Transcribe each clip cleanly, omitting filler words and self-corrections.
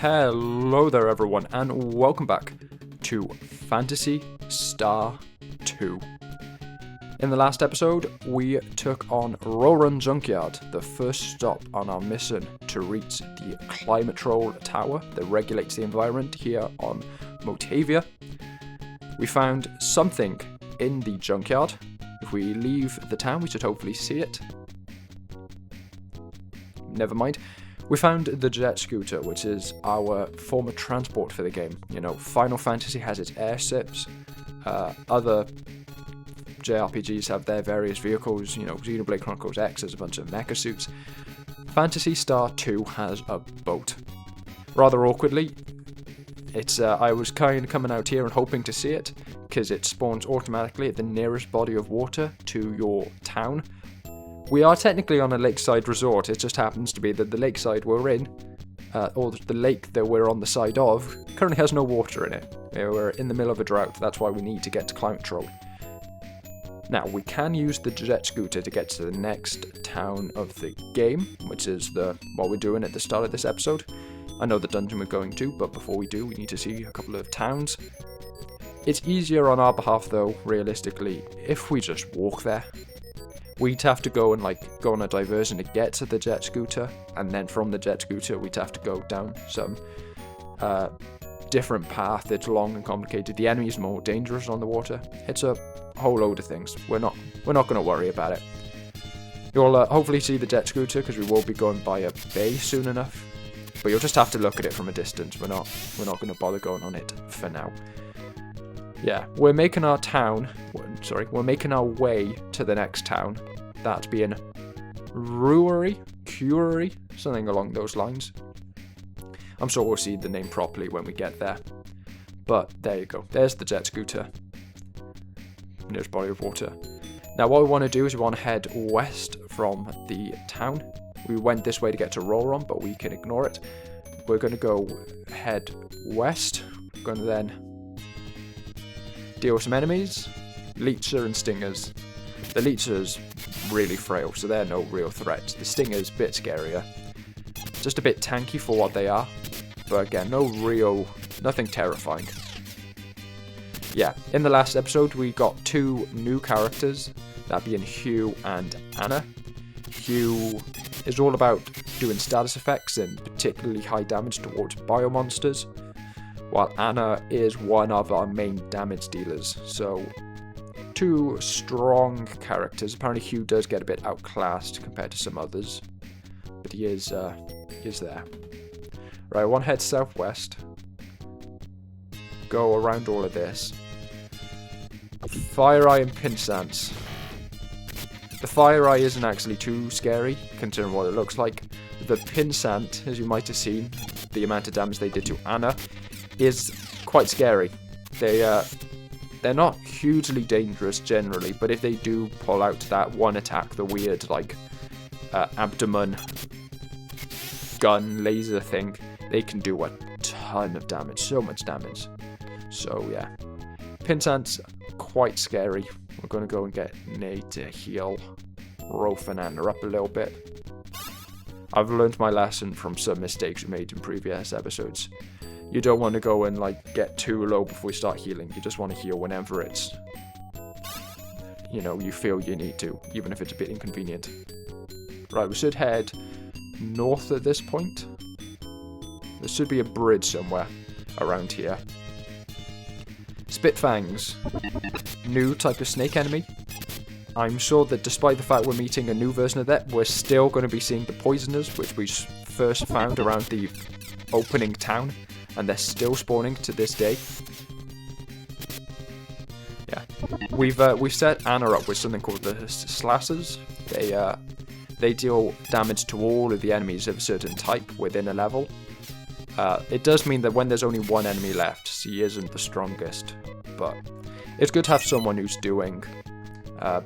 Hello there everyone, and welcome back to Phantasy Star 2. In the last episode, we took on Roran Junkyard, the first stop on our mission to reach the Climatrol tower that regulates the environment here on Motavia. We found something in the junkyard. If we leave the town, we should hopefully see it. Never mind. We found the jet scooter, which is our form of transport for the game. You know, Final Fantasy has its airships. Other JRPGs have their various vehicles. You know, Xenoblade Chronicles X has a bunch of mecha suits. Phantasy Star 2 has a boat. Rather awkwardly, I was kind of coming out here and hoping to see it, because it spawns automatically at the nearest body of water to your town. We are technically on a lakeside resort. It just happens to be that the lakeside we're in, or the lake that we're on the side of, currently has no water in it. We're in the middle of a drought. That's why we need to get to Climatrol. Now, we can use the jet scooter to get to the next town of the game, which is what we're doing at the start of this episode. I know the dungeon we're going to, but before we do, we need to see a couple of towns. It's easier on our behalf, though, realistically, if we just walk there. We'd have to go and go on a diversion to get to the jet scooter, and then from the jet scooter we'd have to go down some different path. It's long and complicated. The enemy's more dangerous on the water. It's a whole load of things. We're not going to worry about it. You'll hopefully see the jet scooter because we will be going by a bay soon enough. But you'll just have to look at it from a distance. We're not going to bother going on it for now. Yeah, we're making our way to the next town. That being Curie, something along those lines. I'm sure we'll see the name properly when we get there. But there you go. There's the jet scooter. Nearest body of water. Now what we want to do is we want to head west from the town. We went this way to get to Roran, but we can ignore it. We're going to go head west. We're going to then deal with some enemies, Leecher and Stingers. The Leecher's really frail, so they're no real threat. The Stinger's a bit scarier. Just a bit tanky for what they are, but again, nothing terrifying. Yeah, in the last episode we got two new characters, that being Hugh and Anna. Hugh is all about doing status effects and particularly high damage towards biomonsters, while Anna is one of our main damage dealers. So, two strong characters. Apparently Hugh does get a bit outclassed compared to some others, but he is there. Right, I want to head southwest. Go around all of this. Fire Eye and Pinsance. The Fire Eye isn't actually too scary, considering what it looks like. The Pinsant, as you might have seen, the amount of damage they did to Anna, is quite scary. They're not hugely dangerous generally, but if they do pull out that one attack, the weird abdomen gun laser thing, they can do a ton of damage, so much damage. So yeah, Pinsant's quite scary. We're going to go and get Nate to heal Rofananda up a little bit. I've learned my lesson from some mistakes we made in previous episodes. You don't want to go and get too low before you start healing. You just want to heal whenever it's, you feel you need to, even if it's a bit inconvenient. Right, we should head north at this point. There should be a bridge somewhere around here. Spitfangs, new type of snake enemy. I'm sure that despite the fact we're meeting a new version of that, we're still going to be seeing the poisoners, which we first found around the opening town. And they're still spawning to this day. Yeah, we've set Anna up with something called the Slashers. They deal damage to all of the enemies of a certain type within a level. It does mean that when there's only one enemy left, she isn't the strongest, but it's good to have someone who's doing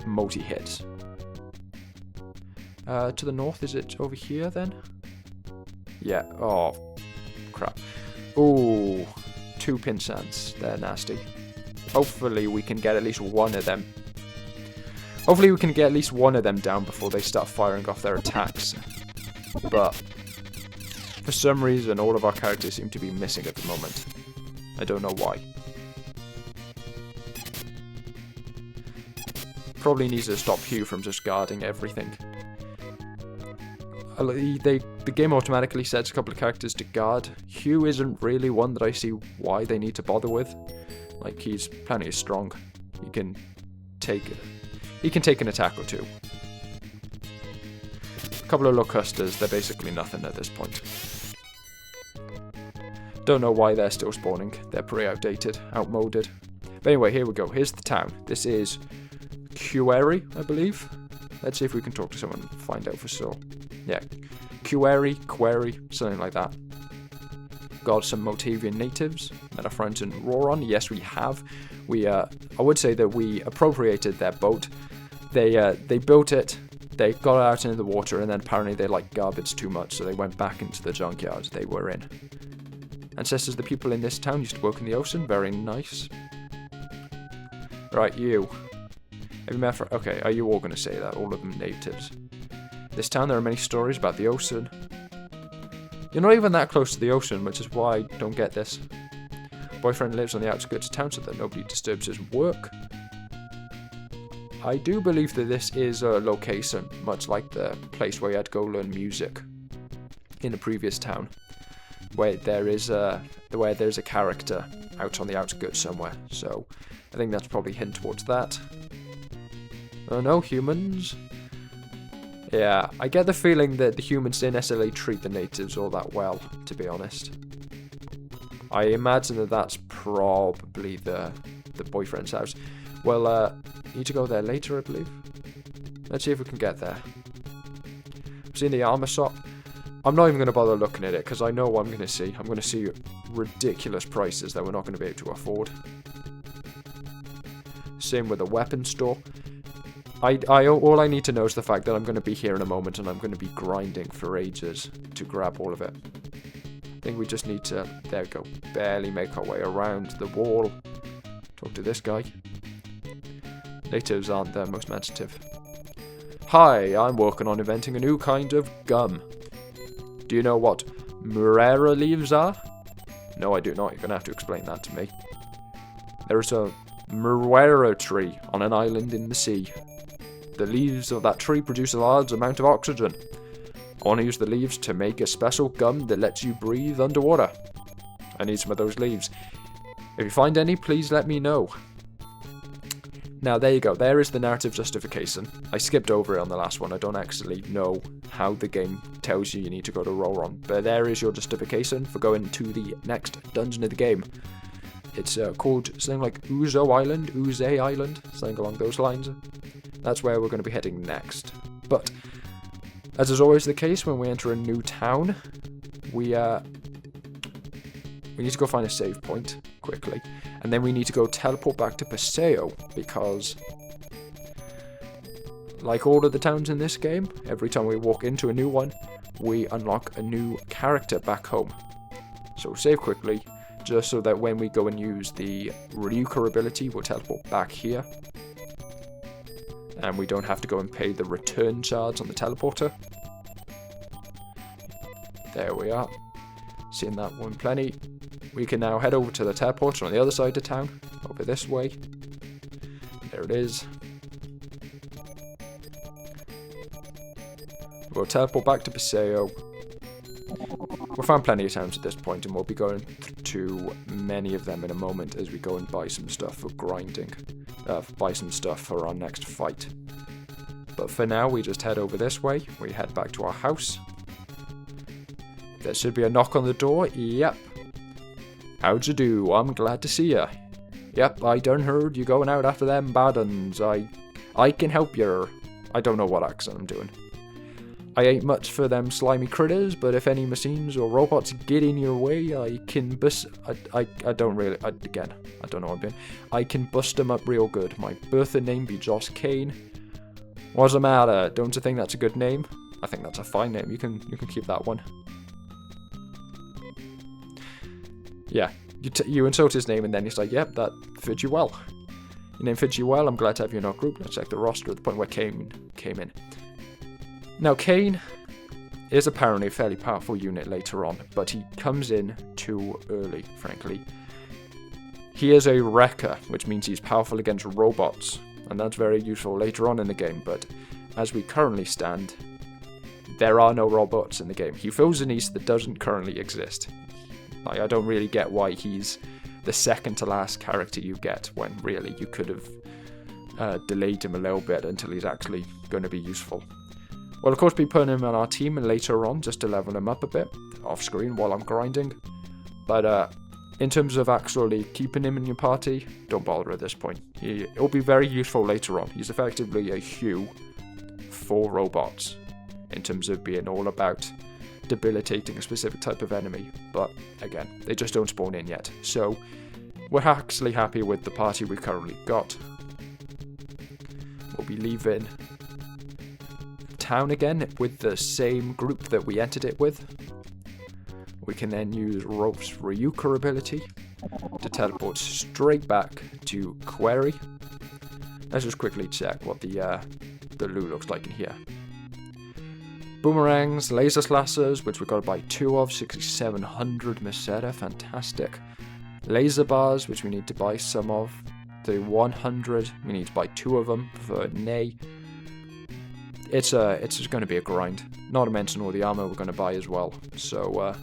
multi-hits. To the north, is it over here then? Yeah, oh crap. Ooh, two Pinsants. They're nasty. Hopefully we can get at least one of them. Down before they start firing off their attacks. But For some reason, all of our characters seem to be missing at the moment. I don't know why. Probably needs to stop Hugh from just guarding everything. The game automatically sets a couple of characters to guard. Hugh isn't really one that I see why they need to bother with. Like, he's plenty strong. He can take an attack or two. A couple of locusters, they're basically nothing at this point. Don't know why they're still spawning. They're pretty outdated, outmoded. But anyway, here we go. Here's the town. This is Query, I believe. Let's see if we can talk to someone and find out for sure. Yeah, Query, something like that. Got some Motavian natives. Met our friends in Roron. Yes, we have. I would say that we appropriated their boat. They built it. They got it out into the water, and then apparently they liked garbage too much, so they went back into the junkyard they were in. Ancestors of the people in this town used to work in the ocean. Very nice. Right, you. Have you met okay, are you all going to say that? All of them natives. This town, there are many stories about the ocean. You're not even that close to the ocean, which is why I don't get this. Boyfriend lives on the outskirts of town so that nobody disturbs his work. I do believe that this is a location, much like the place where you had to go learn music in a previous town, where there's a character out on the outskirts somewhere. So I think that's probably a hint towards that. Oh no, humans. Yeah, I get the feeling that the humans didn't necessarily treat the natives all that well, to be honest. I imagine that that's probably the boyfriend's house. Well, need to go there later, I believe. Let's see if we can get there. I've seen the armor shop. I'm not even going to bother looking at it, because I know what I'm going to see. I'm going to see ridiculous prices that we're not going to be able to afford. Same with the weapons store. All I need to know is the fact that I'm going to be here in a moment and I'm going to be grinding for ages to grab all of it. I think we just need to, there we go, barely make our way around the wall. Talk to this guy. Natives aren't the most imaginative. Hi, I'm working on inventing a new kind of gum. Do you know what Murera leaves are? No, I do not. You're going to have to explain that to me. There is a Murera tree on an island in the sea. The leaves of that tree produce a large amount of oxygen. I want to use the leaves to make a special gum that lets you breathe underwater. I need some of those leaves. If you find any, please let me know. Now, there you go. There is the narrative justification. I skipped over it on the last one. I don't actually know how the game tells you need to go to Roron. But there is your justification for going to the next dungeon of the game. It's called something like Uzo Island, something along those lines. That's where we're going to be heading next. But, as is always the case when we enter a new town, we need to go find a save point quickly. And then we need to go teleport back to Paseo, because, like all of the towns in this game, every time we walk into a new one, we unlock a new character back home. So save quickly, just so that when we go and use the Ryuka ability, we'll teleport back here. And we don't have to go and pay the return charge on the teleporter. There we are. Seeing that one plenty. We can now head over to the teleporter on the other side of town. Over this way. There it is. We'll teleport back to Paseo. We've found plenty of towns at this point, and we'll be going to many of them in a moment as we go and buy some stuff for grinding. Buy some stuff for our next fight. But for now, we just head over this way. We head back to our house. There should be a knock on the door. Yep. How'd you do? I'm glad to see ya. Yep, I done heard you going out after them bad uns. I can help yer. I don't know what accent I'm doing. I ain't much for them slimy critters, but if any machines or robots get in your way, I can bust... I don't really... again, I don't know what I'm doing. I can bust them up real good. My birthday name be Josh Kane. What's the matter? Don't you think that's a good name? I think that's a fine name. You can keep that one. Yeah, you insult his name and then he's like, yep, that fits you well. Your name fits you well. I'm glad to have you in our group. Let's check the roster at the point where Kane came in. Now, Kane, is apparently a fairly powerful unit later on, but he comes in too early, frankly. He is a wrecker, which means he's powerful against robots, and that's very useful later on in the game, but as we currently stand, there are no robots in the game. He fills a niche that doesn't currently exist. Like, I don't really get why he's the second to last character you get, when really you could have delayed him a little bit until he's actually going to be useful. We'll of course be putting him on our team and later on just to level him up a bit off screen while I'm grinding. But in terms of actually keeping him in your party, don't bother at this point. It'll be very useful later on. He's effectively a Hue for robots in terms of being all about debilitating a specific type of enemy. But again, they just don't spawn in yet. So we're actually happy with the party we currently got. We'll be leaving town again with the same group that we entered it with. We can then use Rolf's Ryuka ability to teleport straight back to Query. Let's just quickly check what the loot looks like in here. Boomerangs, laser slashers, which we got to buy 2 of, 6,700 Meseta, fantastic. Laser bars, which we need to buy some of, 100, we need to buy 2 of them for Nay. It's just going to be a grind, not to mention all the armor we're going to buy as well. So,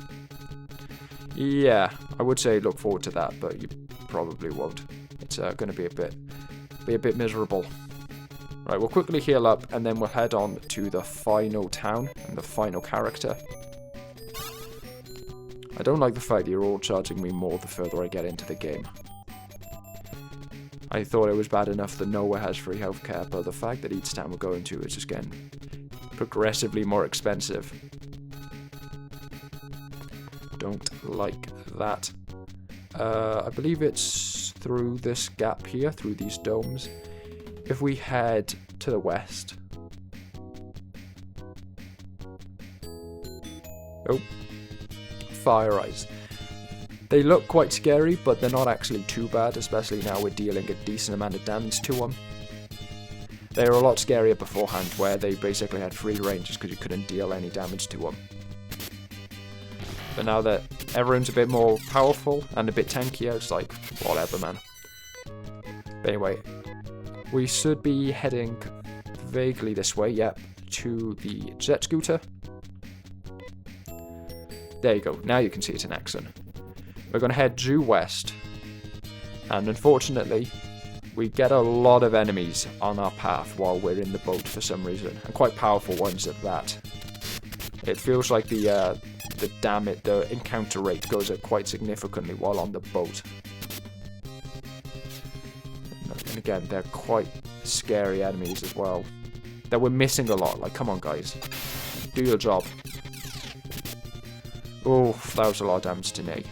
yeah, I would say look forward to that, but you probably won't. It's going to be a bit miserable. Right, we'll quickly heal up, and then we'll head on to the final town and the final character. I don't like the fact that you're all charging me more the further I get into the game. I thought it was bad enough that nowhere has free healthcare, but the fact that each town we're going to is just getting progressively more expensive. Don't like that. I believe it's through this gap here, through these domes. If we head to the west. Oh. Fire eyes. They look quite scary, but they're not actually too bad, especially now we're dealing a decent amount of damage to them. They were a lot scarier beforehand, where they basically had free range just because you couldn't deal any damage to them. But now that everyone's a bit more powerful and a bit tankier, it's like, whatever, man. But anyway, we should be heading vaguely this way, yep, to the jet scooter. There you go, now you can see it in action. We're going to head due west, and unfortunately, we get a lot of enemies on our path while we're in the boat for some reason, and quite powerful ones at that. It feels like the encounter rate goes up quite significantly while on the boat. And again, they're quite scary enemies as well. That we're missing a lot. Like, come on, guys, do your job. Oh, that was a lot of damage to Nay.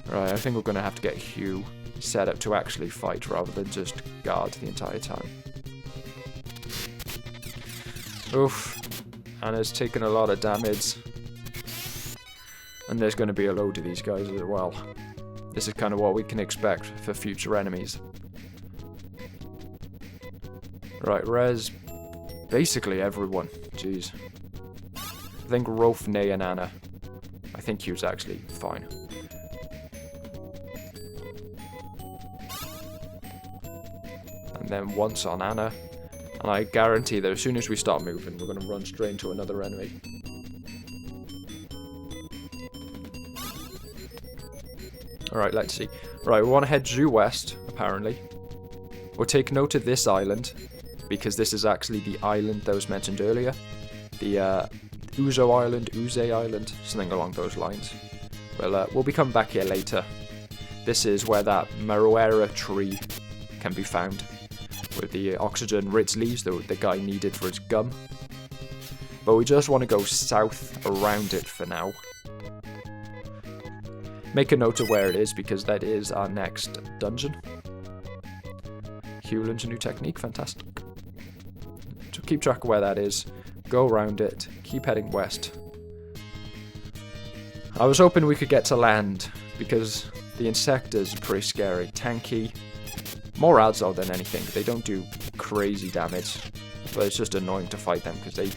Right, I think we're going to have to get Hugh set up to actually fight rather than just guard the entire time. Oof. Anna's taken a lot of damage. And there's going to be a load of these guys as well. This is kind of what we can expect for future enemies. Right, res basically everyone. Jeez. I think Rolf, Nay, and Anna. I think Hugh's actually fine. And then once on Anna, and I guarantee that as soon as we start moving, we're going to run straight into another enemy. Alright, let's see. Right, we want to head due west, apparently. We'll take note of this island, because this is actually the island that was mentioned earlier. The Uzo Island, Uze Island, something along those lines. Well, we'll be coming back here later. This is where that Maruera tree can be found, with the oxygen-rich leaves that the guy needed for his gum. But we just want to go south around it for now. Make a note of where it is, because that is our next dungeon. Hugh learns a new technique, fantastic. So keep track of where that is, go around it, keep heading west. I was hoping we could get to land, because the Insectors are pretty scary, tanky, more agile than anything. They don't do crazy damage, But it's just annoying to fight them because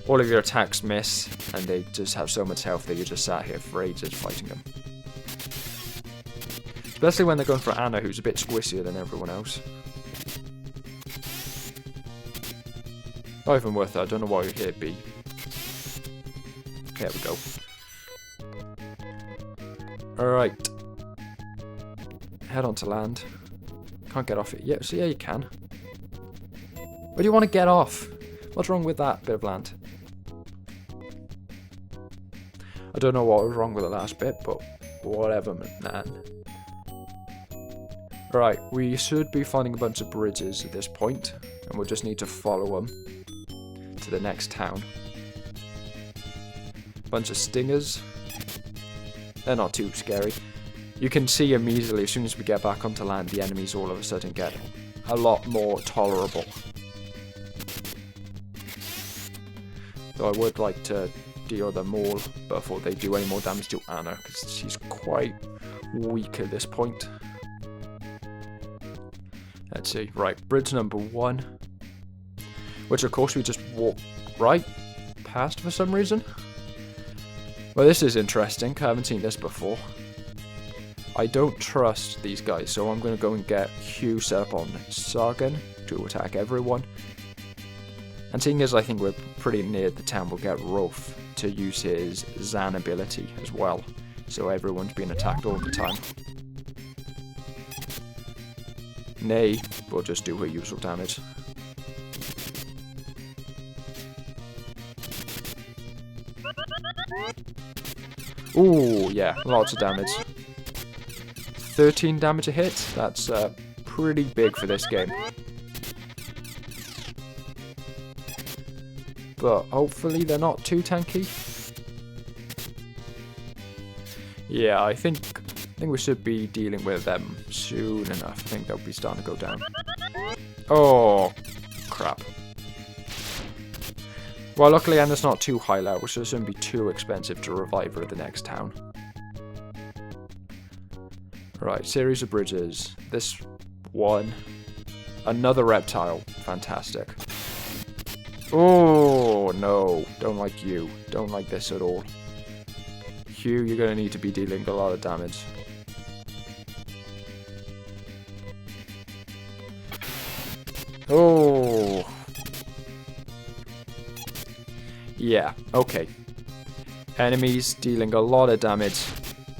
all of your attacks miss, and they just have so much health that you just sat here for ages fighting them. Especially when they're going for Anna, who's a bit squissier than everyone else. Not even worth it. I don't know why you're here, B. There we go. Alright. Head on to land. Can't get off it yet. So yeah, you can. Where do you want to get off? What's wrong with that bit of land? I don't know what was wrong with the last bit, but whatever, man. Right, we should be finding a bunch of bridges at this point, and we'll just need to follow them to the next town. Bunch of stingers. They're not too scary. You can see them easily as soon as we get back onto land, the enemies all of a sudden get a lot more tolerable. Though I would like to deal them all before they do any more damage to Anna, because she's quite weak at this point. Let's see. Right, bridge number 1. Which of course we just walk right past for some reason. Well, this is interesting. I haven't seen this before. I don't trust these guys, so I'm going to go and get Hugh set up on Sargon to attack everyone. And seeing as I think we're pretty near the town, we'll get Rolf to use his Zan ability as well. So everyone's being attacked all the time. Nay, we'll just do her usual damage. Ooh, yeah, lots of damage. 13 damage a hit, that's pretty big for this game. But hopefully they're not too tanky. Yeah, I think we should be dealing with them soon enough. I think they'll be starting to go down. Oh, crap. Well, luckily Anna's not too high level, so it shouldn't be too expensive to revive her at the next town. Right, series of bridges. This one. Another reptile. Fantastic. Oh, no. Don't like you. Don't like this at all. Hugh, you're going to need to be dealing a lot of damage. Oh. Yeah, okay. Enemies dealing a lot of damage.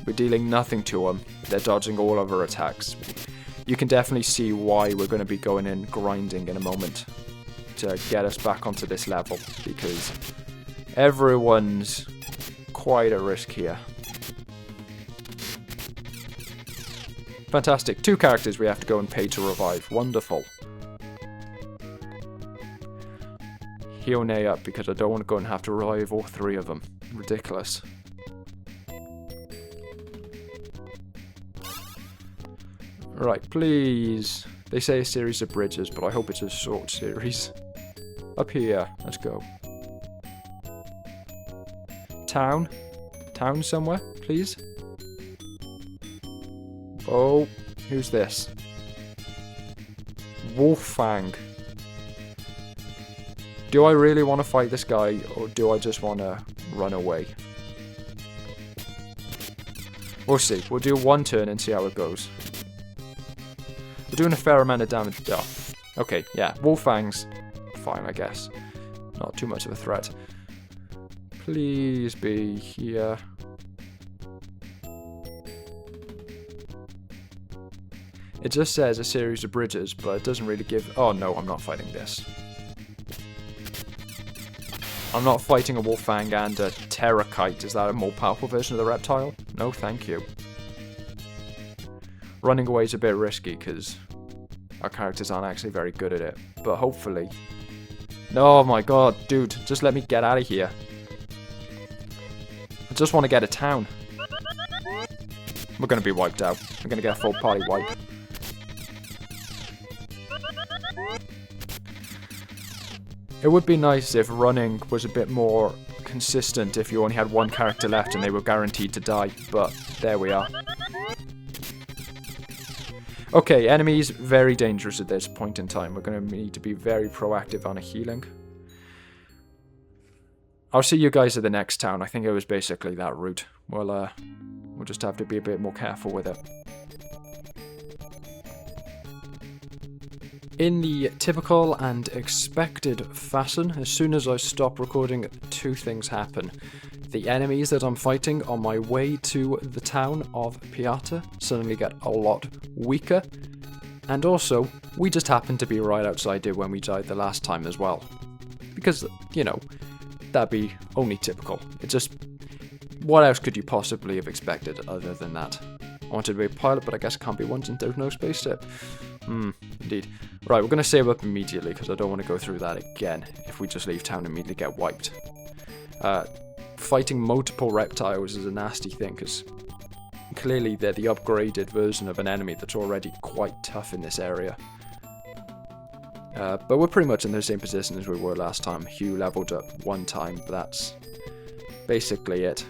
We're dealing nothing to them. They're dodging all of our attacks. You can definitely see why we're going to be going in grinding in a moment to get us back onto this level, because everyone's quite at risk here. Fantastic. 2 characters we have to go and pay to revive. Wonderful. Heal Nay up, because I don't want to go and have to revive all 3 of them. Ridiculous. Right, please. They say a series of bridges, but I hope it's a short series. Up here. Let's go. Town. Town somewhere, please. Oh, who's this? Wolffang. Do I really want to fight this guy, or do I just want to run away? We'll see. We'll do 1 turn and see how it goes. We're doing a fair amount of damage. Oh, okay, yeah. Wolffang's fine, I guess. Not too much of a threat. Please be here. It just says a series of bridges, but it doesn't really give... Oh no, I'm not fighting this. I'm not fighting a Wolffang and a Terrakite. Is that a more powerful version of the reptile? No, thank you. Running away is a bit risky because our characters aren't actually very good at it. But hopefully... No, oh my god, dude, just let me get out of here. I just want to get a town. We're going to be wiped out. We're going to get a full party wipe. It would be nice if running was a bit more consistent if you only had 1 character left and they were guaranteed to die, but there we are. Okay, enemies, very dangerous at this point in time. We're going to need to be very proactive on a healing. I'll see you guys at the next town. I think it was basically that route. We'll just have to be a bit more careful with it. In the typical and expected fashion, as soon as I stop recording, two things happen. The enemies that I'm fighting on my way to the town of Piata suddenly get a lot weaker, and also, we just happen to be right outside it when we died the last time as well. Because, you know, that'd be only typical. It just... what else could you possibly have expected other than that? I wanted to be a pilot, but I guess I can't be one since there's no spaceship. Indeed. Right, we're going to save up immediately, because I don't want to go through that again if we just leave town and immediately get wiped. Fighting multiple reptiles is a nasty thing, because clearly they're the upgraded version of an enemy that's already quite tough in this area. But we're pretty much in the same position as we were last time. Hugh leveled up one time, but that's basically it.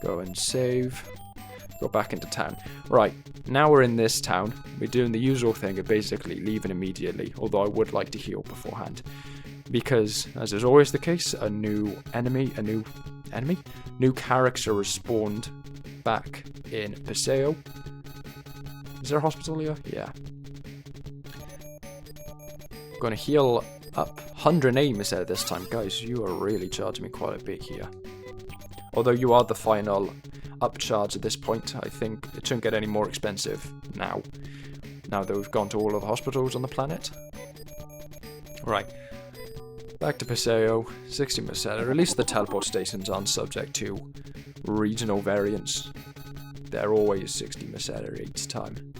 Go and save. Go back into town. Right, now we're in this town. We're doing the usual thing of basically leaving immediately, although I would like to heal beforehand. Because, as is always the case, a new character has spawned back in Paseo. Is there a hospital here? Yeah. Gonna heal up 180% this time. Guys, you are really charging me quite a bit here. Although you are the final upcharge at this point, I think it shouldn't get any more expensive now. Now that we've gone to all of the hospitals on the planet. Right. Back to Paseo, 60%. Or at least the teleport stations aren't subject to regional variants. They're always 60% each time.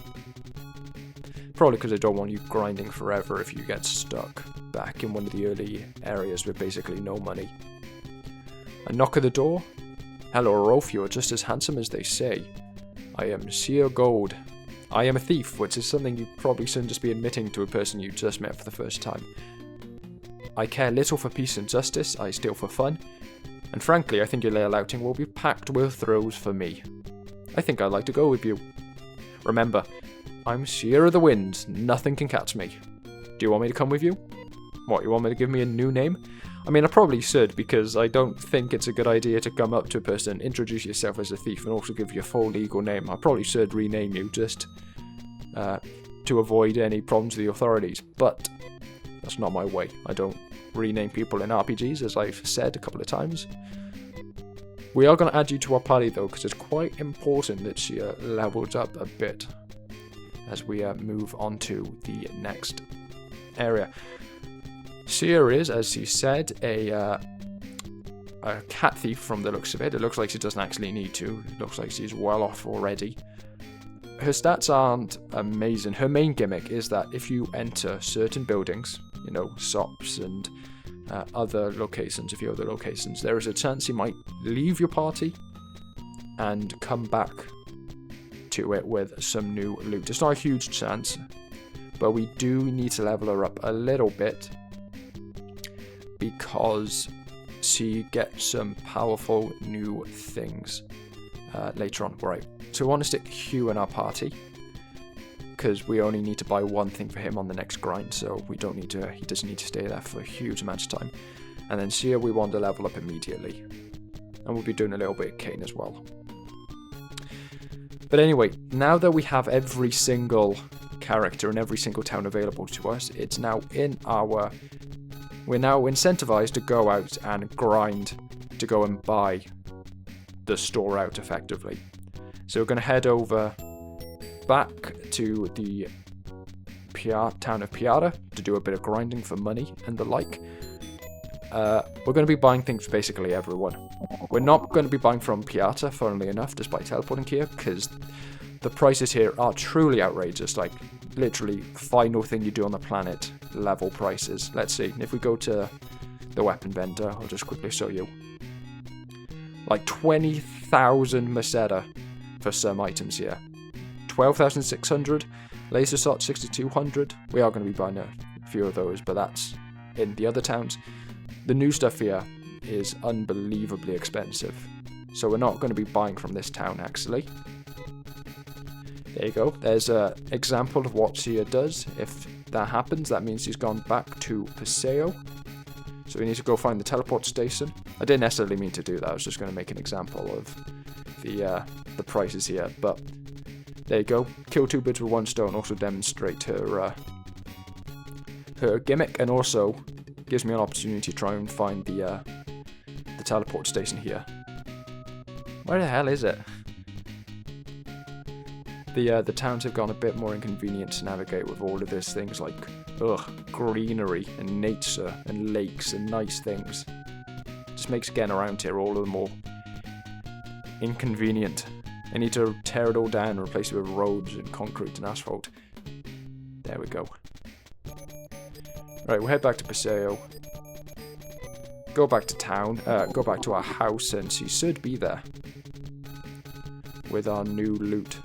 Probably because I don't want you grinding forever if you get stuck back in one of the early areas with basically no money. A knock at the door? Hello, Rolf, you are just as handsome as they say. I am Seer Gold. I am a thief, which is something you probably shouldn't just be admitting to a person you just met for the first time. I care little for peace and justice, I steal for fun, and frankly I think your little outing will be packed with thrills for me. I think I'd like to go with you. Remember, I'm Seer of the Winds, nothing can catch me. Do you want me to come with you? What, you want me to give me a new name? I mean, I probably should, because I don't think it's a good idea to come up to a person, introduce yourself as a thief, and also give you a full legal name. I probably should rename you just to avoid any problems with the authorities, but that's not my way. I don't rename people in RPGs, as I've said a couple of times. We are going to add you to our party, though, because it's quite important that she levels up a bit as we move on to the next area. Seer is, as she said, a cat thief from the looks of it. It looks like she doesn't actually need to. It looks like she's well off already. Her stats aren't amazing. Her main gimmick is that if you enter certain buildings, you know, shops and other locations, a few other locations, there is a chance you might leave your party and come back to it with some new loot. It's not a huge chance, but we do need to level her up a little bit because she gets some powerful new things later on. Right, so we want to stick Hugh in our party because we only need to buy one thing for him on the next grind, so we don't need to. He doesn't need to stay there for a huge amount of time. And then Seer we want to level up immediately, and we'll be doing a little bit of Kane as well. But anyway, now that we have every single character in every single town available to us, it's now in our... We're now incentivized to go out and grind to go and buy the store out effectively. So we're going to head over back to the town of Piata to do a bit of grinding for money and the like. We're going to be buying things for basically everyone. We're not going to be buying from Piata, funnily enough, despite teleporting here, because the prices here are truly outrageous. Like, literally, final thing you do on the planet level prices. Let's see, if we go to the weapon vendor, I'll just quickly show you. Like 20,000 Meseta for some items here. 12,600, laser shot 6,200. We are going to be buying a few of those, but that's in the other towns. The new stuff here is unbelievably expensive, so we're not going to be buying from this town actually. There you go. There's an example of what Sia does. If that happens, that means he's gone back to Paseo. So we need to go find the teleport station. I didn't necessarily mean to do that. I was just going to make an example of the prices here. But there you go. Kill 2 birds with 1 stone. Also demonstrate her gimmick, and also gives me an opportunity to try and find the teleport station here. Where the hell is it? The towns have gone a bit more inconvenient to navigate with all of these things like greenery and nature and lakes and nice things. Just makes getting around here all of the more inconvenient. I need to tear it all down and replace it with roads and concrete and asphalt. There we go. Right, we'll head back to Paseo. Go back to town. Go back to our house, and she should be there with our new loot.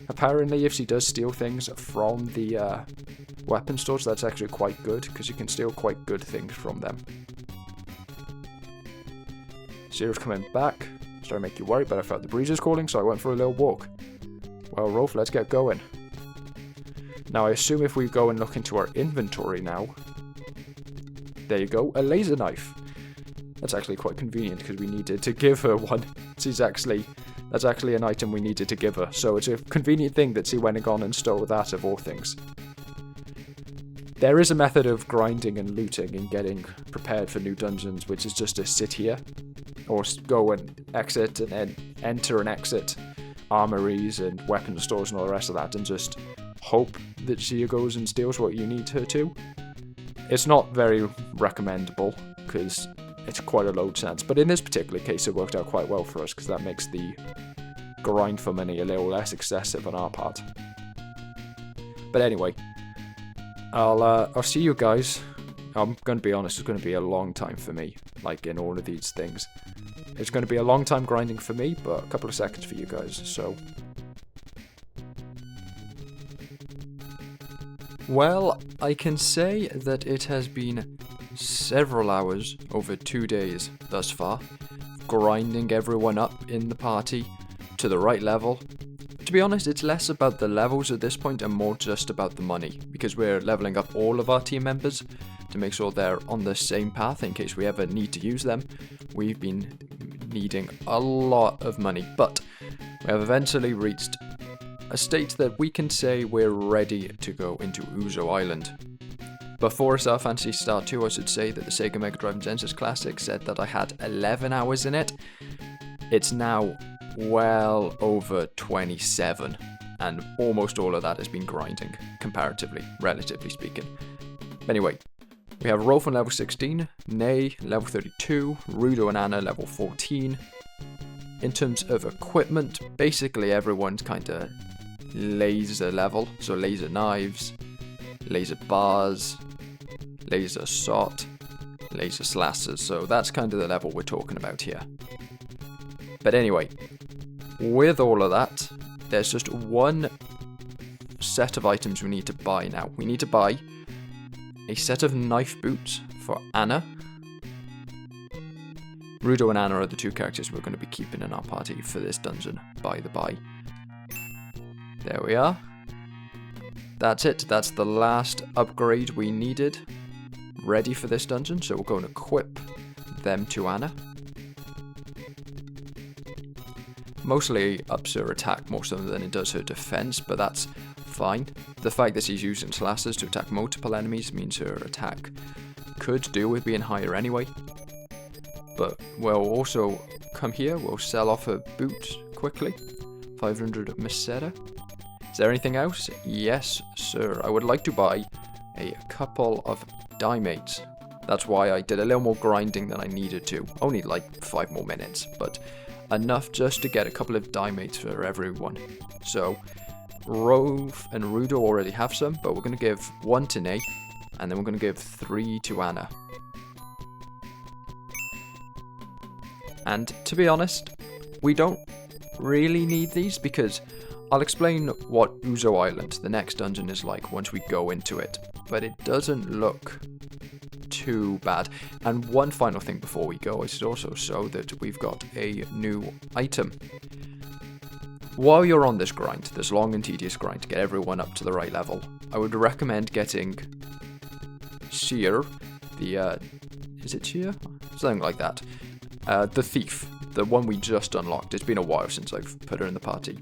Apparently, if she does steal things from the weapon stores, that's actually quite good, because you can steal quite good things from them. Zero's coming back. Sorry to make you worry, but I felt the breeze is calling, so I went for a little walk. Well, Rolf, let's get going. Now, I assume if we go and look into our inventory now... There you go, a laser knife. That's actually quite convenient, because we needed to give her one. That's actually an item we needed to give her, so it's a convenient thing that she went and gone and stole that of all things. There is a method of grinding and looting and getting prepared for new dungeons, which is just to sit here, or go and exit and then enter and exit armories and weapon stores and all the rest of that, and just hope that she goes and steals what you need her to. It's not very recommendable, because it's quite a low chance, but in this particular case it worked out quite well for us, because that makes the grind for money a little less excessive on our part. But anyway, I'll see you guys. I'm going to be honest, it's going to be a long time for me, like in all of these things. It's going to be a long time grinding for me, but a couple of seconds for you guys, so... Well, I can say that it has been several hours over 2 days thus far, grinding everyone up in the party to the right level. To be honest, it's less about the levels at this point and more just about the money, because we're leveling up all of our team members to make sure they're on the same path in case we ever need to use them. We've been needing a lot of money, but we have eventually reached a state that we can say we're ready to go into Uzo Island. Before Star Phantasy Star 2, I should say that the Sega Mega Drive Genesis Classic said that I had 11 hours in it. It's now well over 27, and almost all of that has been grinding, comparatively, relatively speaking. Anyway, we have Rolf on level 16, Nay level 32, Rudo and Anna level 14. In terms of equipment, basically everyone's kind of laser level, so laser knives, laser bars, laser shot, laser slashers, so that's kind of the level we're talking about here. But anyway, with all of that, there's just one set of items we need to buy now. We need to buy a set of knife boots for Anna. Rudo and Anna are the two characters we're going to be keeping in our party for this dungeon, by the by. There we are. That's it. That's the last upgrade we needed. Ready for this dungeon, so we'll go and equip them to Anna. Mostly ups her attack more so than it does her defense, but that's fine. The fact that she's using slashers to attack multiple enemies means her attack could do with being higher anyway. But we'll also come here, we'll sell off her boots quickly. 500 Meseta. Is there anything else? Yes, sir. I would like to buy a couple of dimates. That's why I did a little more grinding than I needed to. Only like 5 more minutes, but enough just to get a couple of dimates for everyone. So, Rolf and Rudo already have some, but we're going to give 1 to Nay, and then we're going to give 3 to Anna. And to be honest, we don't really need these, because I'll explain what Uzo Island, the next dungeon, is like once we go into it, but it doesn't look too bad. And one final thing before we go is also show that we've got a new item. While you're on this grind, this long and tedious grind to get everyone up to the right level, I would recommend getting Seer, is it Seer? Something like that. The Thief, the one we just unlocked. It's been a while since I've put her in the party.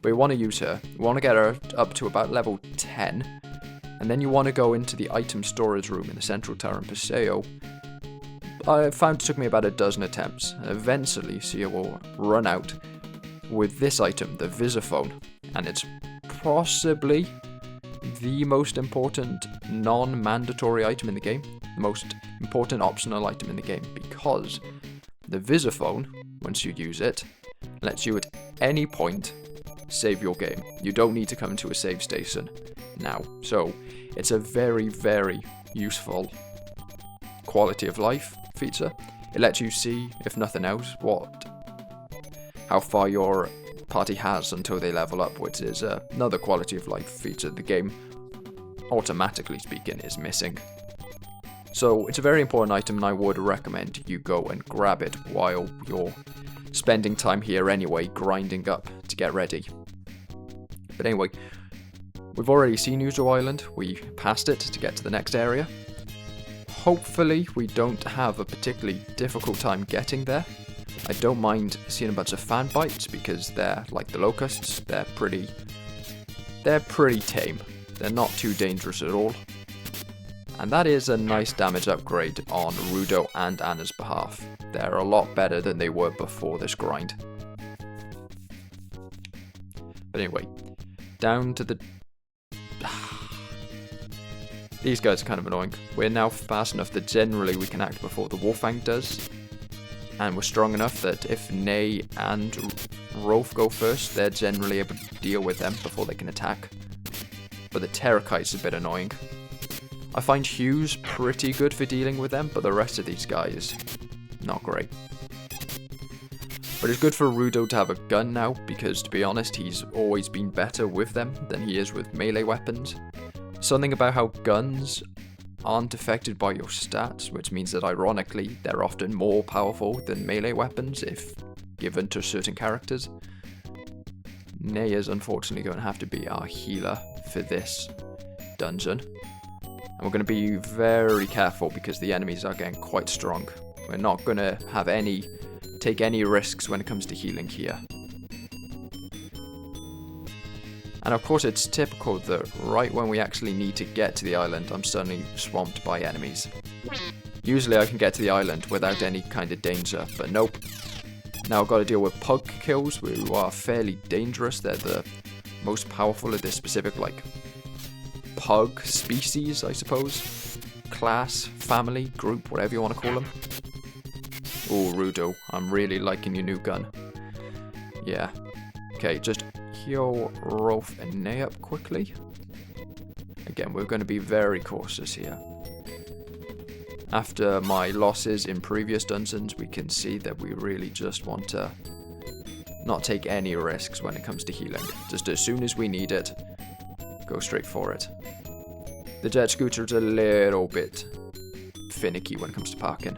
But you want to use her. You want to get her up to about level 10. And then you want to go into the item storage room in the central tower in Paseo. I found it took me about a dozen attempts. And eventually, Seer will run out with this item, the Visiphone. And it's possibly the most important non-mandatory item in the game. The most important optional item in the game. Because the Visiphone, once you use it, lets you at any point save your game. You don't need to come to a save station now. So it's a very, very useful quality of life feature. It lets you see, if nothing else, how far your party has until they level up, which is another quality of life feature the game, automatically speaking, is missing. So it's a very important item, and I would recommend you go and grab it while you're spending time here anyway, grinding up to get ready. But anyway, we've already seen Uzo Island. We passed it to get to the next area. Hopefully we don't have a particularly difficult time getting there. I don't mind seeing a bunch of fan bites because they're like the locusts. They're pretty tame. They're not too dangerous at all. And that is a nice damage upgrade on Rudo and Anna's behalf. They're a lot better than they were before this grind. But anyway, down to the... These guys are kind of annoying. We're now fast enough that generally we can act before the Wolfang does. And we're strong enough that if Nay and Rolf go first, they're generally able to deal with them before they can attack. But the Terrakite's a bit annoying. I find Hughes pretty good for dealing with them, but the rest of these guys, not great. But it's good for Rudo to have a gun now, because to be honest, he's always been better with them than he is with melee weapons. Something about how guns aren't affected by your stats, which means that ironically, they're often more powerful than melee weapons if given to certain characters. Nay is unfortunately going to have to be our healer for this dungeon. And we're going to be very careful because the enemies are getting quite strong. We're not going to have take any risks when it comes to healing here. And of course it's typical that right when we actually need to get to the island, I'm suddenly swamped by enemies. Usually I can get to the island without any kind of danger, but nope. Now I've got to deal with pug kills, who are fairly dangerous. They're the most powerful of this specific, pug species, I suppose. Class, family, group, whatever you want to call them. Oh, Rudo, I'm really liking your new gun. Yeah. Okay, just heal Rolf and Nay up quickly. Again, we're going to be very cautious here. After my losses in previous dungeons, we can see that we really just want to not take any risks when it comes to healing. Just as soon as we need it, go straight for it. The jet scooter's a little bit finicky when it comes to parking.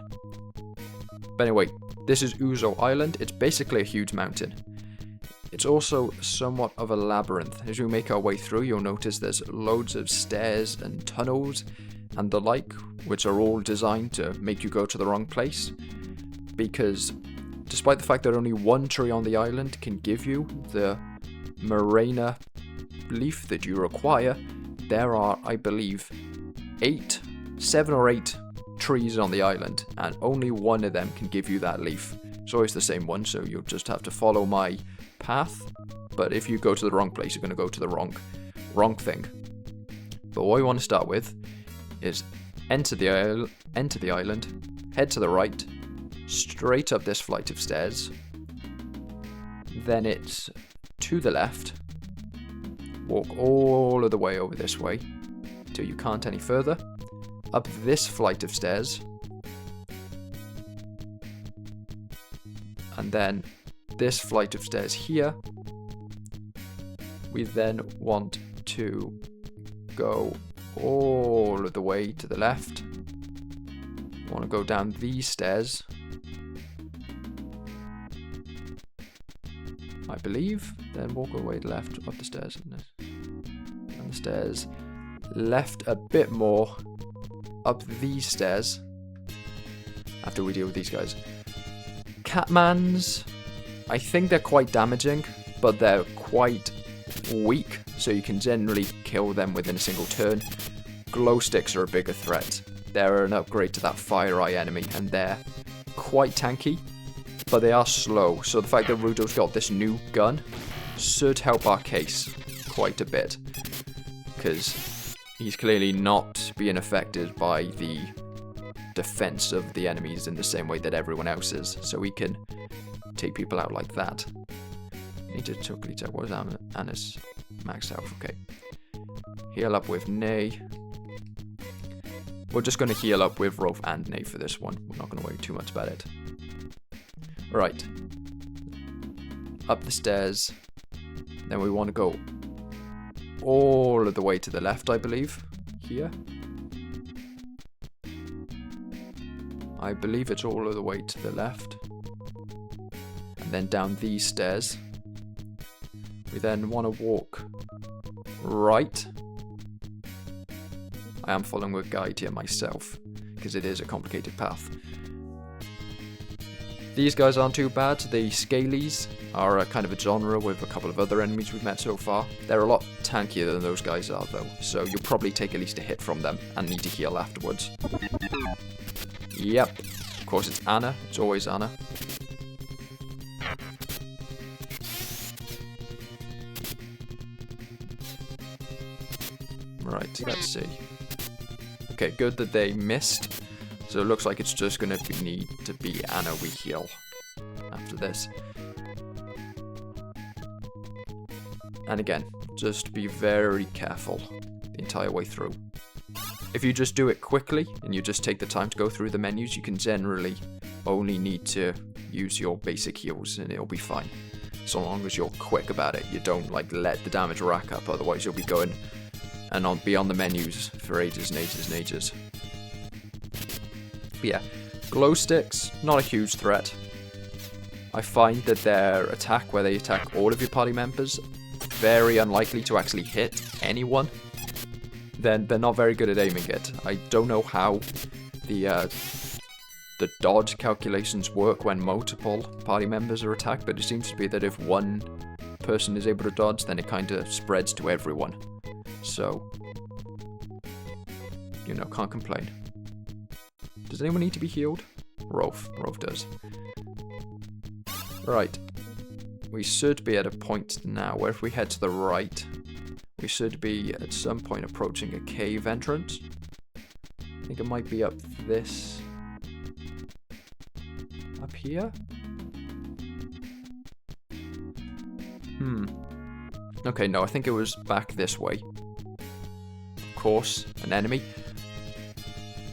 But anyway, this is Uzo Island. It's basically a huge mountain. It's also somewhat of a labyrinth. As we make our way through, you'll notice there's loads of stairs and tunnels and the like, which are all designed to make you go to the wrong place. Because despite the fact that only one tree on the island can give you the Morena leaf that you require, there are, I believe, 7 or 8 trees on the island, and only one of them can give you that leaf. It's always the same one, so you'll just have to follow my path. But if you go to the wrong place, you're going to go to the wrong thing. But what we want to start with is enter the island, head to the right, straight up this flight of stairs. Then it's to the left. Walk all of the way over this way till you can't any further. Up this flight of stairs. And then this flight of stairs here. We then want to go all of the way to the left. We want to go down these stairs. I believe. Then walk all the way left, up the stairs. Down the stairs. Left a bit more. Up these stairs. After we deal with these guys. Catmans. I think they're quite damaging, but they're quite weak, so you can generally kill them within a single turn. Glow sticks are a bigger threat. They're an upgrade to that Fire Eye enemy, and they're quite tanky, but they are slow. So the fact that Rudo's got this new gun should help our case quite a bit, because he's clearly not being affected by the defense of the enemies in the same way that everyone else is, so we can take people out like that. Need to quickly check what is Anna's max health. Okay, heal up with Nay. We're just going to heal up with Rolf and Nay for this one. We're not going to worry too much about it. Right, up the stairs. Then we want to go all of the way to the left, I believe. Here. I believe it's all of the way to the left. And then down these stairs. We then want to walk right. I am following a guide here myself, because it is a complicated path. These guys aren't too bad. The Scalies are a kind of a genre with a couple of other enemies we've met so far. They're a lot tankier than those guys are though, so you'll probably take at least a hit from them and need to heal afterwards. Yep, of course it's Anna. It's always Anna. Right, let's see. Okay, good that they missed. So it looks like it's just going to need to be Anna we heal after this. And again, just be very careful the entire way through. If you just do it quickly and you just take the time to go through the menus, you can generally only need to use your basic heals and it'll be fine. So long as you're quick about it, you don't like let the damage rack up, otherwise you'll be going and be on the menus for ages and ages and ages. But yeah, glow sticks, not a huge threat. I find that their attack, where they attack all of your party members, very unlikely to actually hit anyone. Then they're not very good at aiming it. I don't know how the dodge calculations work when multiple party members are attacked, but it seems to be that if one person is able to dodge, then it kind of spreads to everyone. So, you know, can't complain. Does anyone need to be healed? Rolf does. Right. We should be at a point now where if we head to the right, we should be at some point approaching a cave entrance. I think it might be up this... up here? Okay, no, I think it was back this way. Of course, an enemy.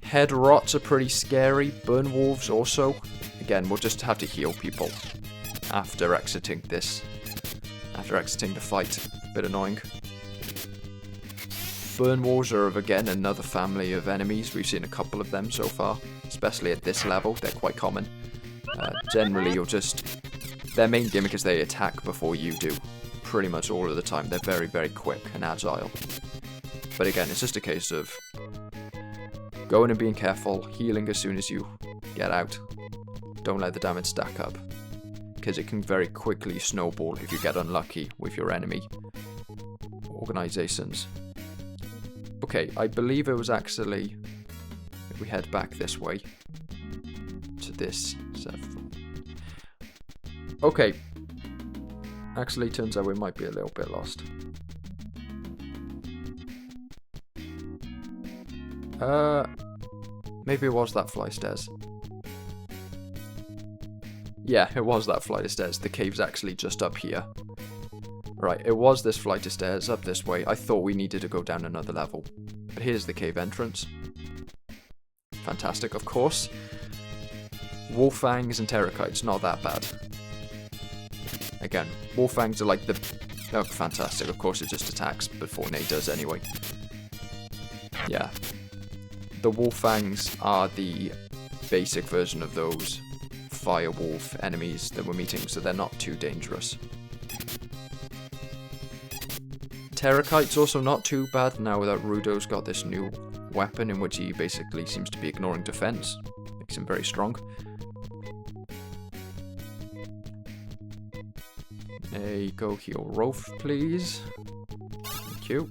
Head rots are pretty scary. Burn wolves also. Again, we'll just have to heal people after exiting this. After exiting the fight. Bit annoying. Burn wolves are, again, another family of enemies. We've seen a couple of them so far. Especially at this level, they're quite common. Generally, you'll just... their main gimmick is they attack before you do. Pretty much all of the time. They're very, very quick and agile. But again, it's just a case of going and being careful, healing as soon as you get out. Don't let the damage stack up, because it can very quickly snowball if you get unlucky with your enemy organizations. Okay, I believe it was actually, if we head back this way, to this set. Okay, actually turns out we might be a little bit lost. Maybe it was that flight of stairs. Yeah, it was that flight of stairs. The cave's actually just up here. Right, it was this flight of stairs up this way. I thought we needed to go down another level. But here's the cave entrance. Fantastic, of course. Wolfangs and Terrakites, not that bad. Again, Wolfangs are like the... oh, fantastic, of course it just attacks before Nate does anyway. Yeah. The Wolfangs are the basic version of those Firewolf enemies that we're meeting, so they're not too dangerous. Terrakite's also not too bad now that Rudo's got this new weapon in which he basically seems to be ignoring defense. Makes him very strong. There you go, heal Rolf, please. Thank you.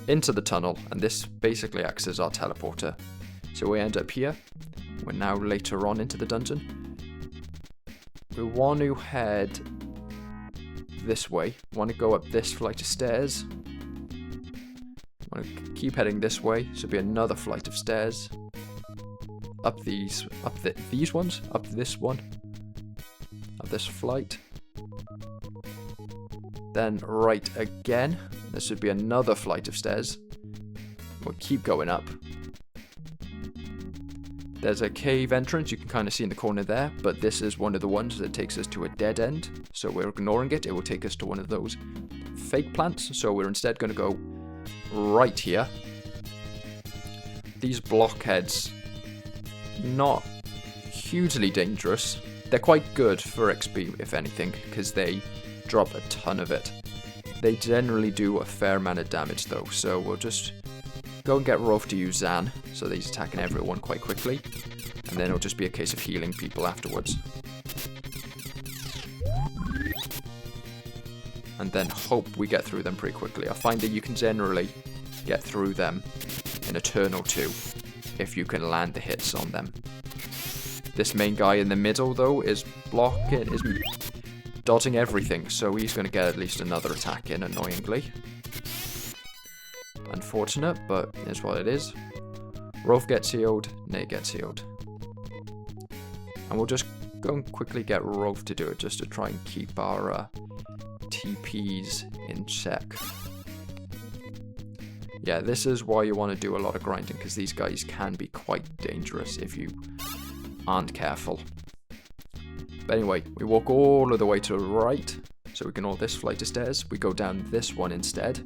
Into the tunnel, and this basically acts as our teleporter. So we end up here. We're now later on into the dungeon. We want to head this way. We want to go up this flight of stairs. We want to keep heading this way. So be another flight of stairs. Up these ones. Up this one. Up this flight. Then right again. This would be another flight of stairs. We'll keep going up. There's a cave entrance you can kind of see in the corner there, but this is one of the ones that takes us to a dead end, so we're ignoring it. It will take us to one of those fake plants, so we're instead going to go right here. These blockheads, not hugely dangerous. They're quite good for XP, if anything, because they drop a ton of it. They generally do a fair amount of damage though, so we'll just go and get Rolf to use Zan, so that he's attacking everyone quite quickly. And then it'll just be a case of healing people afterwards. And then hope we get through them pretty quickly. I find that you can generally get through them in a turn or two, if you can land the hits on them. This main guy in the middle, though, is dodging everything, so he's going to get at least another attack in, annoyingly. Unfortunate, but it's what it is. Rolf gets healed, Nate gets healed. And we'll just go and quickly get Rolf to do it, just to try and keep our TPs in check. Yeah, this is why you want to do a lot of grinding, because these guys can be quite dangerous if you aren't careful. But anyway, we walk all of the way to the right, so we ignore this flight of stairs. We go down this one instead.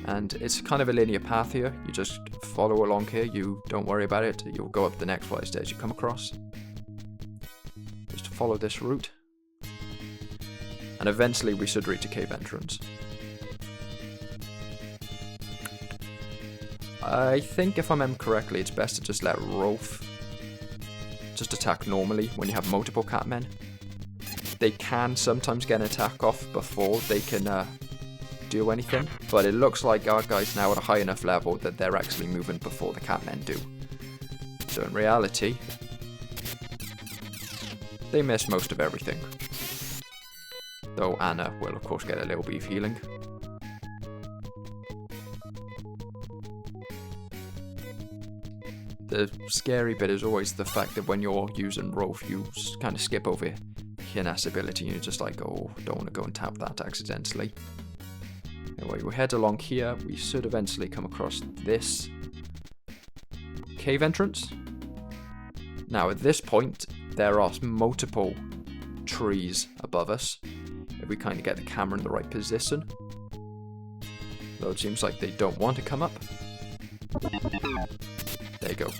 And it's kind of a linear path here. You just follow along here. You don't worry about it. You'll go up the next flight of stairs you come across. Just follow this route. And eventually we should reach a cave entrance. I think if I remember correctly, it's best to just let Rolf just attack normally when you have multiple catmen. They can sometimes get an attack off before they can do anything, but it looks like our guys now at a high enough level that they're actually moving before the catmen do. So in reality, they miss most of everything. Though Anna will of course get a little bit of healing. The scary bit is always the fact that when you're using Rolf, you kind of skip over Hina's ability and you're just like, oh, don't want to go and tap that accidentally. Anyway, we head along here. We should eventually come across this cave entrance. Now at this point, there are multiple trees above us. If we kind of get the camera in the right position. Though it seems like they don't want to come up. There you go.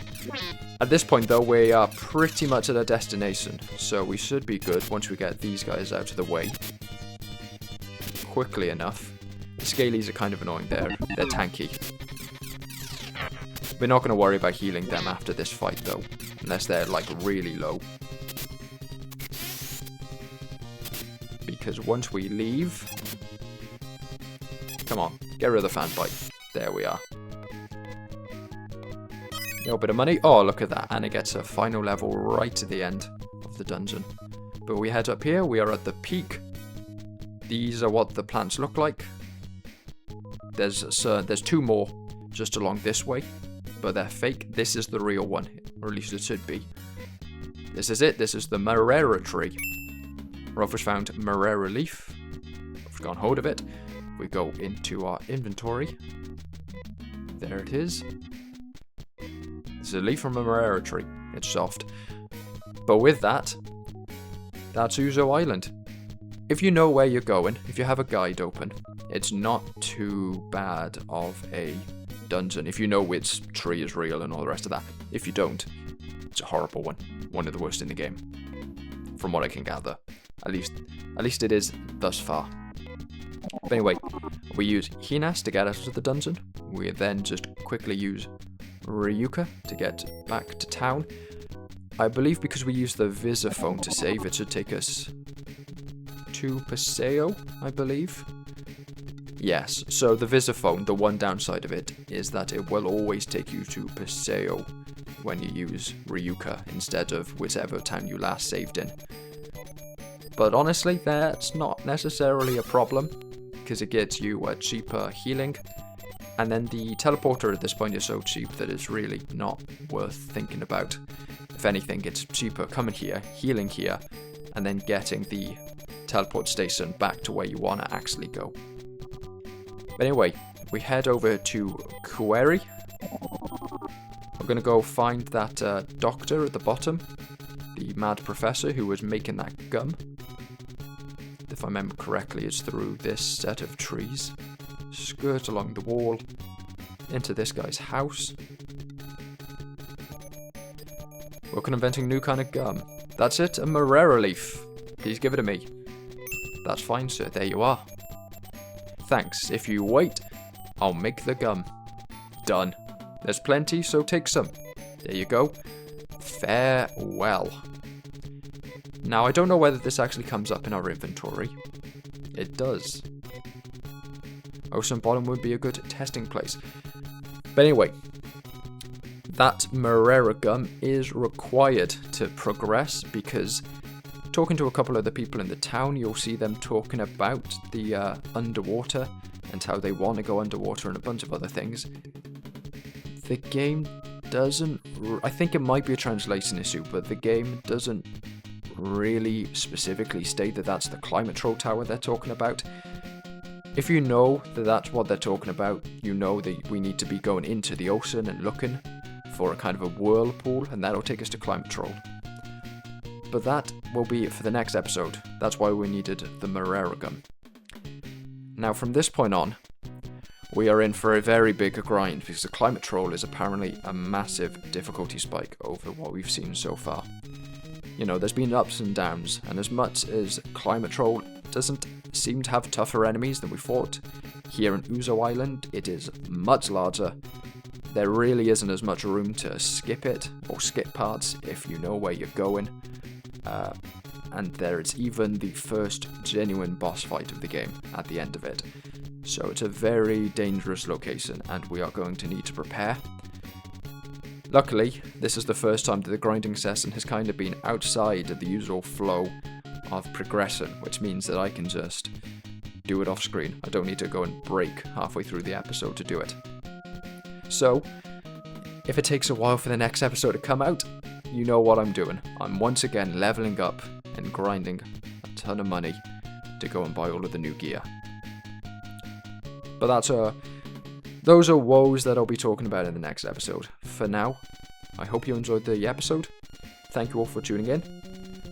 At this point though, we are pretty much at our destination, so we should be good once we get these guys out of the way quickly enough. The Scalies are kind of annoying there. They're tanky. We're not going to worry about healing them after this fight though, unless they're like really low. Because once we leave... Come on, get rid of the fan bite. There we are. A little bit of money. Oh, look at that. Anna gets a final level right at the end of the dungeon. But we head up here. We are at the peak. These are what the plants look like. There's two more just along this way, but they're fake. This is the real one, or at least it should be. This is it. This is the Marera tree. Rolf has found Marera leaf. We've got hold of it. We go into our inventory. There it is. This is a leaf from a Marera tree. It's soft. But with that, that's Uzo Island. If you know where you're going, if you have a guide open, it's not too bad of a dungeon. If you know which tree is real and all the rest of that. If you don't, it's a horrible one. One of the worst in the game. From what I can gather. At least it is thus far. But anyway, we use Hinas to get out of the dungeon. We then just quickly use Ryuka to get back to town. I believe because we use the Visiphone to save, it should take us to Paseo, I believe. Yes, so the Visiphone, the one downside of it is that it will always take you to Paseo when you use Ryuka instead of whichever town you last saved in. But honestly, that's not necessarily a problem, because it gets you a cheaper healing, and then the teleporter at this point is so cheap that it's really not worth thinking about. If anything, it's cheaper coming here, healing here, and then getting the teleport station back to where you want to actually go. But anyway, we head over to Kueri. We're going to go find that doctor at the bottom, the mad professor who was making that gum. If I remember correctly, it's through this set of trees. Skirt along the wall, into this guy's house. Working on inventing a new kind of gum. That's it, a Morera leaf. Please give it to me. That's fine, sir. There you are. Thanks. If you wait, I'll make the gum. Done. There's plenty, so take some. There you go. Farewell. Now, I don't know whether this actually comes up in our inventory. It does. Ocean bottom would be a good testing place. But anyway, that Morera gum is required to progress, because talking to a couple of the people in the town, you'll see them talking about the underwater and how they want to go underwater and a bunch of other things. The game doesn't... I think it might be a translation issue, but the game doesn't really specifically state that that's the Climatrol tower they're talking about. If you know that that's what they're talking about, you know that we need to be going into the ocean and looking for a kind of a whirlpool, and that'll take us to Climatrol. But that will be it for the next episode. That's why we needed the Morera gum. Now from this point on, we are in for a very big grind, because the Climatrol is apparently a massive difficulty spike over what we've seen so far. You know, there's been ups and downs, and as much as Climatrol doesn't seem to have tougher enemies than we fought, here in Uzo Island it is much larger. There really isn't as much room to skip it, or skip parts if you know where you're going. And there is even the first genuine boss fight of the game at the end of it. So it's a very dangerous location, and we are going to need to prepare. Luckily, this is the first time that the grinding session has kind of been outside of the usual flow of progression, which means that I can just do it off screen. I don't need to go and break halfway through the episode to do it. So, if it takes a while for the next episode to come out, you know what I'm doing. I'm once again leveling up and grinding a ton of money to go and buy all of the new gear. But those are woes that I'll be talking about in the next episode. For now, I hope you enjoyed the episode. Thank you all for tuning in.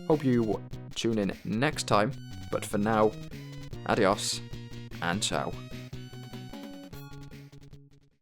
Hope you tune in next time. But for now, adios and ciao.